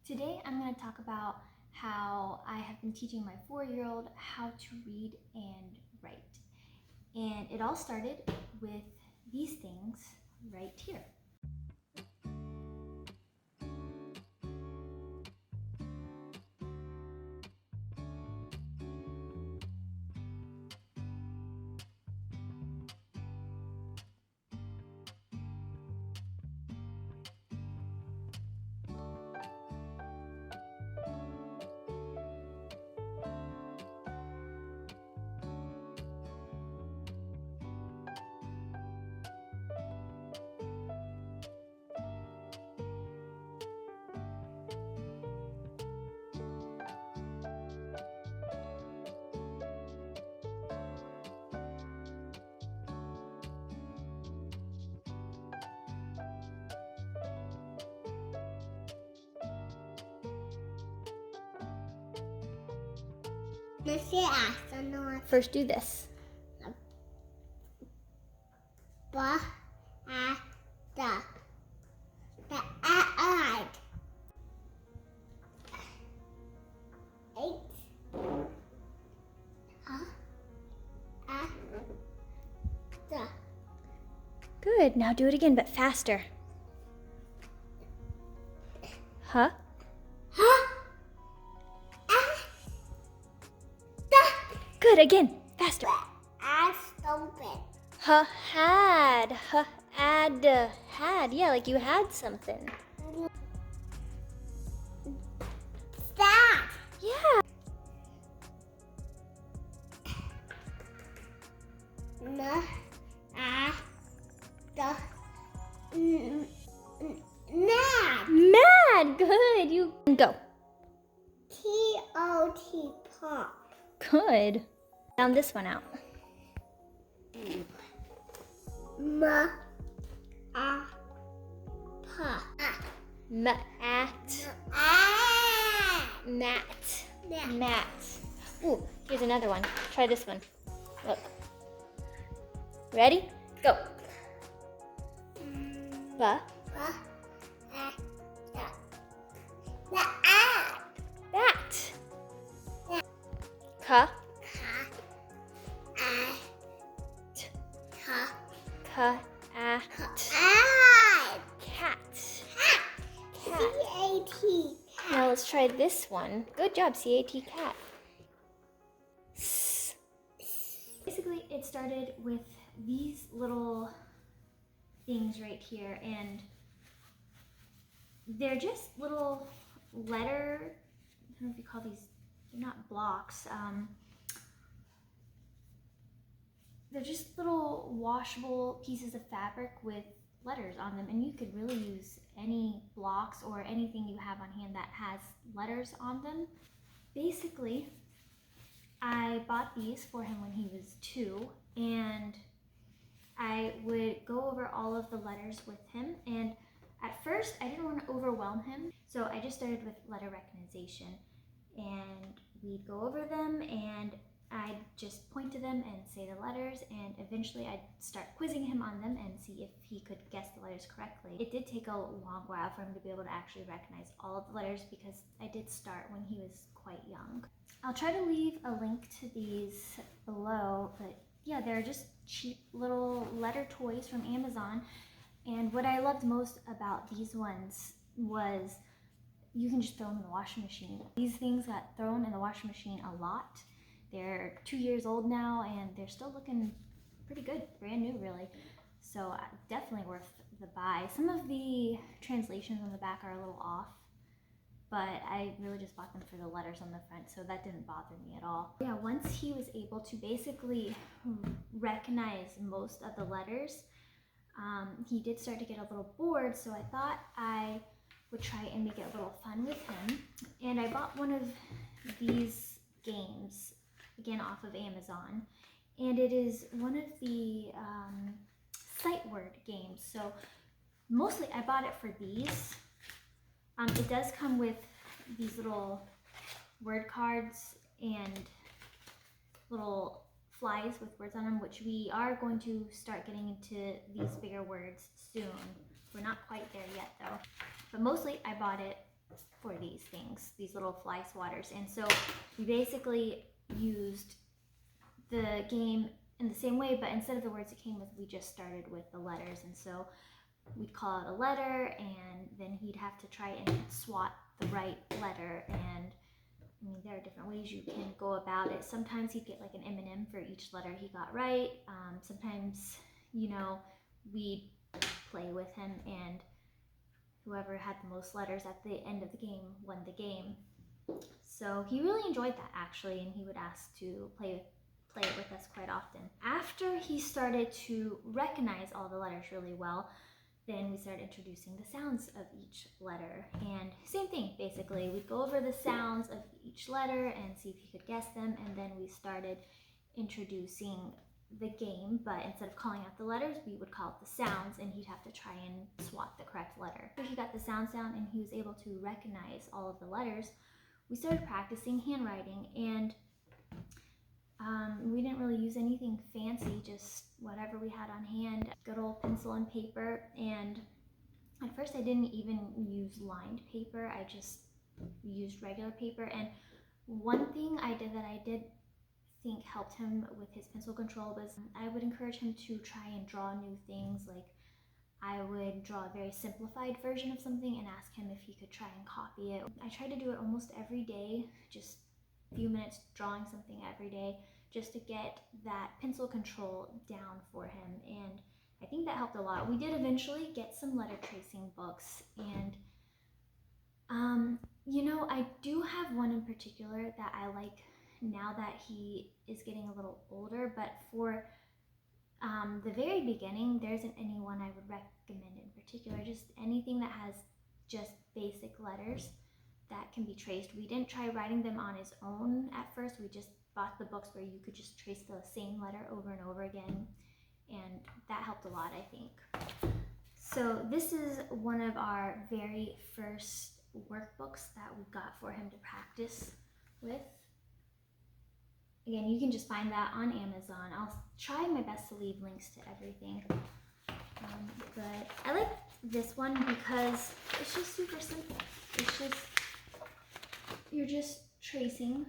Today I'm going to talk about how I have been teaching my 4-year-old how to read and write. And it all started with these things right here. First do this. Good, now do it again, but faster. Huh? Good, again, faster. Had. Had. Yeah, like you had something. Yeah. Mad. Good. You go. T-O-T pop. Good. Found this one out. Ma-a-pa. Mat. Ooh, here's another one. Try this one. Look. Ready? Go. Ba. Bat. Ka. Cat. Cat. C-A-T. Now let's try this one. Good job, C-A-T, cat. Basically, it started with these little things right here, and they're just little letter, I don't know if you call these, they're not blocks. They're just little washable pieces of fabric with letters on them, and you could really use any blocks or anything you have on hand that has letters on them. Basically, I bought these for him when he was 2, and I would go over all of the letters with him, and at first I didn't want to overwhelm him, so I just started with letter recognition, and we'd go over them and I'd just point to them and say the letters, and eventually I'd start quizzing him on them and see if he could guess the letters correctly. It did take a long while for him to be able to actually recognize all of the letters because I did start when he was quite young. I'll try to leave a link to these below, but yeah, they're just cheap little letter toys from Amazon. And what I loved most about these ones was you can just throw them in the washing machine. These things got thrown in the washing machine a lot. They're 2 years old now and they're still looking pretty good, brand new really. So definitely worth the buy. Some of the translations on the back are a little off, but I really just bought them for the letters on the front, so that didn't bother me at all. Yeah, once he was able to basically recognize most of the letters, he did start to get a little bored, so I thought I would try and make it a little fun with him. And I bought one of these games, again off of Amazon, and it is one of the sight word games. So mostly I bought it for these. It does come with these little word cards and little flies with words on them, which we are going to start getting into these bigger words soon. We're not quite there yet though. But mostly I bought it for these things, these little fly swatters. And so we basically used the game in the same way, but instead of the words it came with, we just started with the letters. And so we'd call out a letter, and then he'd have to try and swat the right letter. And I mean, there are different ways you can go about it. Sometimes he'd get like an M&M for each letter he got right. Sometimes, you know, we'd play with him, and whoever had the most letters at the end of the game won the game. So he really enjoyed that, actually, and he would ask to play it with us quite often. After he started to recognize all the letters really well, then we started introducing the sounds of each letter. And same thing, basically. We'd go over the sounds of each letter and see if he could guess them, and then we started introducing the game, but instead of calling out the letters, we would call out the sounds, and he'd have to try and swat the correct letter. After he got the sounds down and he was able to recognize all of the letters, we started practicing handwriting, and we didn't really use anything fancy, just whatever we had on hand, good old pencil and paper. And at first I didn't even use lined paper, I just used regular paper. And one thing I did think helped him with his pencil control was I would encourage him to try and draw new things. Like I would draw a very simplified version of something and ask him if he could try and copy it. I tried to do it almost every day, just a few minutes drawing something every day, just to get that pencil control down for him, and I think that helped a lot. We did eventually get some letter tracing books, and you know, I do have one in particular that I like now that he is getting a little older, but for the very beginning, there isn't any one I would recommend in particular, just anything that has just basic letters that can be traced. We didn't try writing them on his own at first, we just bought the books where you could just trace the same letter over and over again, and that helped a lot, I think. So this is one of our very first workbooks that we got for him to practice with. Again, you can just find that on Amazon. I'll try my best to leave links to everything. But I like this one because it's just super simple. It's just, you're just tracing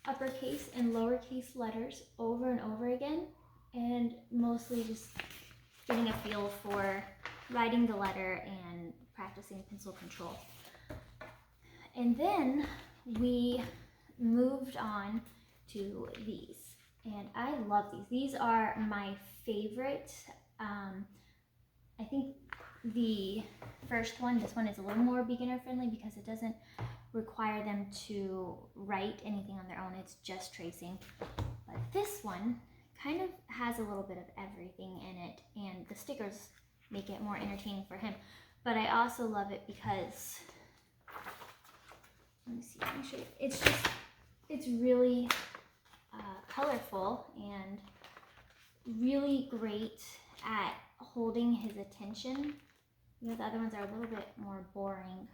uppercase and lowercase letters over and over again, and mostly just getting a feel for writing the letter and practicing pencil control. And then we moved on to these, and I love these. These are my favorite. I think the first one, this one is a little more beginner friendly because it doesn't require them to write anything on their own, it's just tracing. But this one kind of has a little bit of everything in it, and the stickers make it more entertaining for him. But I also love it because, let me see, let me show you. It's really colorful and really great at holding his attention. You know, the other ones are a little bit more boring.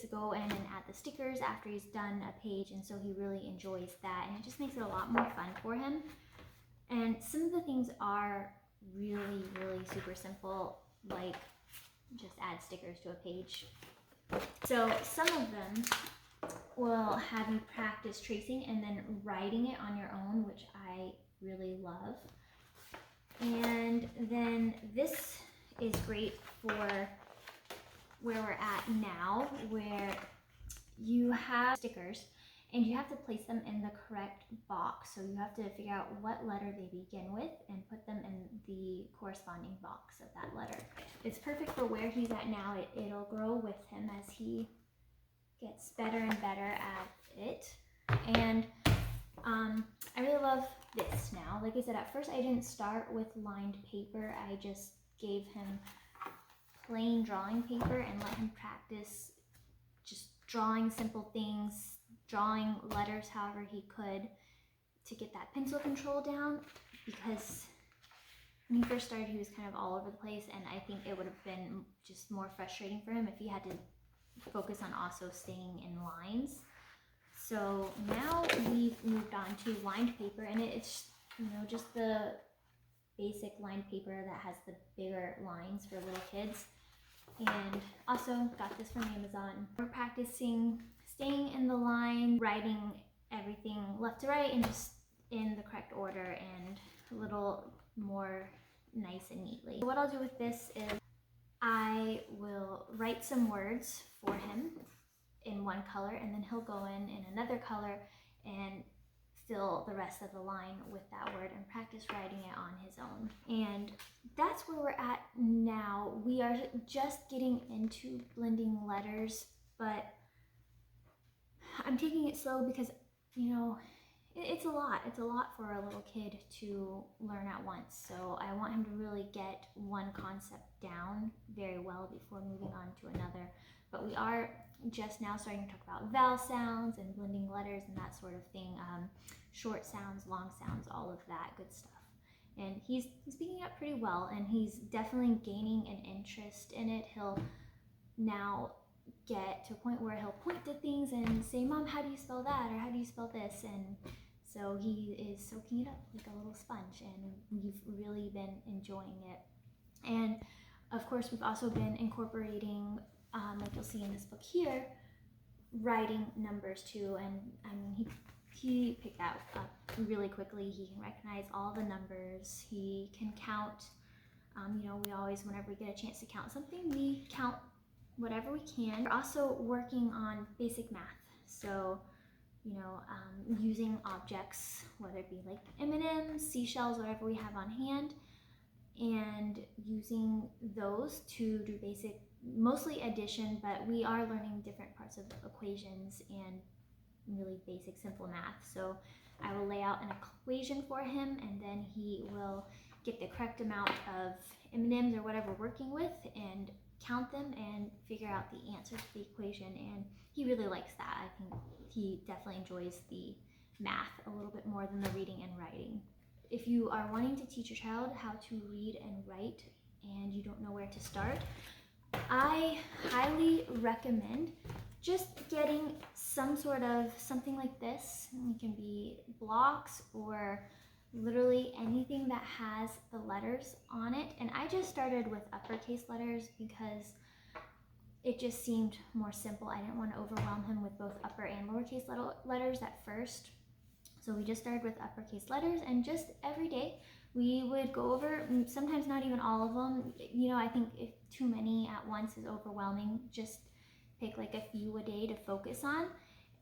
To go in and add the stickers after he's done a page, and so he really enjoys that, and it just makes it a lot more fun for him. And some of the things are really super simple, like just add stickers to a page. So some of them will have you practice tracing and then writing it on your own, which I really love. And then this is great for where we're at now, where you have stickers and you have to place them in the correct box. So you have to figure out what letter they begin with and put them in the corresponding box of that letter. It's perfect for where he's at now. It'll grow with him as he gets better and better at it. And I really love this now. Like I said, at first I didn't start with lined paper. I just gave him plain drawing paper and let him practice just drawing simple things, drawing letters however he could to get that pencil control down, because when he first started he was kind of all over the place, and I think it would have been just more frustrating for him if he had to focus on also staying in lines. So now we've moved on to lined paper, and it's, you know, just the basic lined paper that has the bigger lines for little kids. And also got this from Amazon. We're practicing staying in the line, writing everything left to right and just in the correct order and a little more nice and neatly. So what I'll do with this is I will write some words for him in one color, and then he'll go in another color and fill the rest of the line with that word and practice writing it on his own. And that's where we're at now. We are just getting into blending letters, but I'm taking it slow because, you know, it's a lot. It's a lot for a little kid to learn at once. So I want him to really get one concept down very well before moving on to another. But we are just now starting to talk about vowel sounds and blending letters and that sort of thing. Short sounds, long sounds, all of that good stuff. And he's picking it up pretty well, and he's definitely gaining an interest in it. He'll now get to a point where he'll point to things and say, "Mom, how do you spell that?" or "How do you spell this?" And so he is soaking it up like a little sponge, and we've really been enjoying it. And of course, we've also been incorporating, like you'll see in this book here, writing numbers too. And I mean, he picked that up really quickly. He can recognize all the numbers. He can count. You know, we always, whenever we get a chance to count something, we count whatever we can. We're also working on basic math. So, you know, using objects, whether it be like M&Ms, seashells, whatever we have on hand, and using those to do basic, mostly addition, but we are learning different parts of equations and really basic, simple math. So I will lay out an equation for him, and then he will get the correct amount of M&Ms or whatever we're working with and count them and figure out the answer to the equation. And he really likes that. I think he definitely enjoys the math a little bit more than the reading and writing. If you are wanting to teach your child how to read and write and you don't know where to start, I highly recommend just getting some sort of something like this. It can be blocks or literally anything that has the letters on it. And I just started with uppercase letters because it just seemed more simple. I didn't want to overwhelm him with both upper and lowercase letters at first. So we just started with uppercase letters, and just every day we would go over, sometimes not even all of them. You know, I think if too many at once is overwhelming, just pick like a few a day to focus on.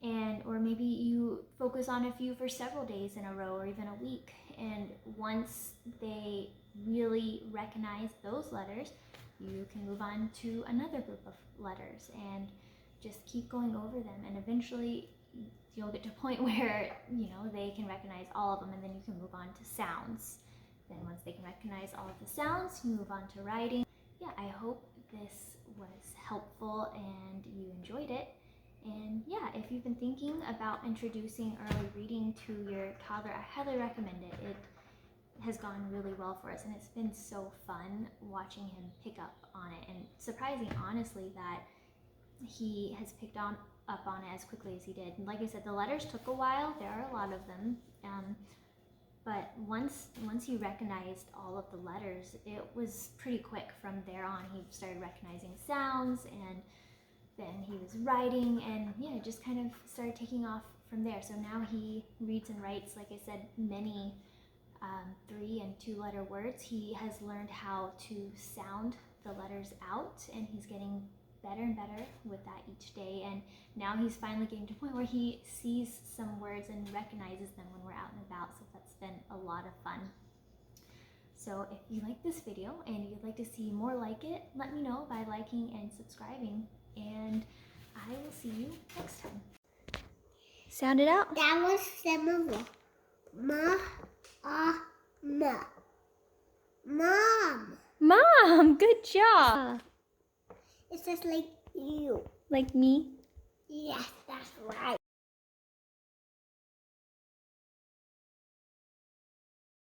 And or maybe you focus on a few for several days in a row or even a week. And once they really recognize those letters, you can move on to another group of letters and just keep going over them. And eventually you'll get to a point where, you know, they can recognize all of them, and then you can move on to sounds. Then once they can recognize all of the sounds, you move on to writing. Yeah, I hope this was helpful and you enjoyed it. And yeah, if you've been thinking about introducing early reading to your toddler, I highly recommend it. It has gone really well for us, and it's been so fun watching him pick up on it, and surprising, honestly, that he has picked up on it as quickly as he did. And like I said, the letters took a while. There are a lot of them. But once he recognized all of the letters, it was pretty quick. From there on, he started recognizing sounds, and then he was writing, and yeah, it just kind of started taking off from there. So now he reads and writes, like I said, many 3- and 2-letter words. He has learned how to sound the letters out, and he's getting better and better with that each day. And now he's finally getting to a point where he sees some words and recognizes them when we're out and about. So that's been a lot of fun. So if you like this video and you'd like to see more like it, let me know by liking and subscribing. And I will see you next time. Sound it out. That was simple. Mom. Mom, good job. It's just like you. Like me? Yes, that's right.